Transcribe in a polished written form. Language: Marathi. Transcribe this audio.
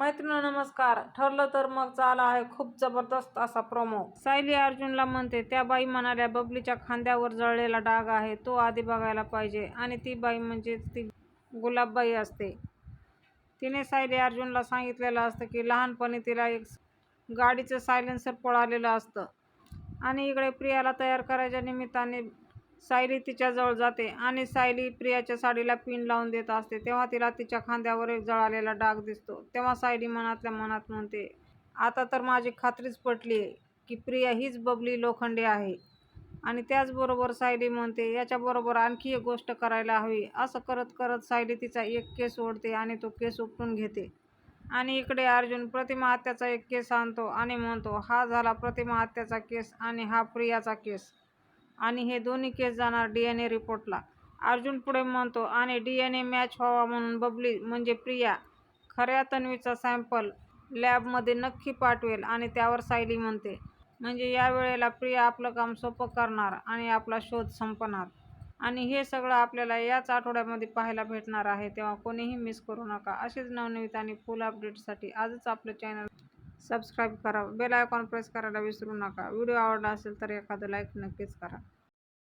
मैत्रिणी नमस्कार. ठरलं तर मग चाला आहे खूप जबरदस्त असा प्रोमो. सायली अर्जुनला म्हणते, त्या बाई म्हणाल्या बबलीच्या खांद्यावर जळलेला डाग आहे, तो आधी बघायला पाहिजे. आणि ती बाई म्हणजे ती गुलाबबाई असते. तिने सायली अर्जुनला सांगितलेलं असतं की लहानपणी तिला एक गाडीचं सायलेन्सर पळालेलं असतं. आणि इकडे प्रियाला तयार करायच्या निमित्ताने सायली तिच्याजवळ जाते आणि सायली प्रियाच्या साडीला पिन लावून देत असते. तेव्हा तिला तिच्या खांद्यावर एक जळालेला डाग दिसतो. तेव्हा सायली मनातल्या मनात म्हणते, आता तर माझी खात्रीच पटली आहे की प्रिया हीच बबली लोखंडे आहे. आणि त्याचबरोबर सायली म्हणते, याच्याबरोबर आणखी एक गोष्ट करायला हवी. असं करत करत सायली तिचा एक केस ओढते आणि तो केस उपटून घेते. आणि इकडे अर्जुन प्रतिमा आत्याचा एक केस आणतो आणि म्हणतो, हा झाला प्रतिमा आत्याचा केस आणि हा प्रियाचा केस. आणि हे दोन्ही केस जाणार DNA रिपोर्टला. अर्जुन पुढे म्हणतो, आणि DNA मॅच व्हावा म्हणून बबली म्हणजे प्रिया खऱ्या तन्वीचा सॅम्पल लॅबमध्ये नक्की पाठवेल. आणि त्यावर सायली म्हणते, म्हणजे या वेळेला प्रिया आपलं काम सोपं करणार आणि आपला शोध संपणार. आणि हे सगळं आपल्याला याच आठवड्यामध्ये पाहायला भेटणार आहे, तेव्हा कोणीही मिस करू नका. असेच नवनवीन आणि फुल अपडेट्ससाठी आजच आपलं चॅनल सबस्क्राईब करा. बेल आयकॉन प्रेस करायला विसरू नका. व्हिडिओ आवडला असेल तर एखादं लाईक नक्कीच करा.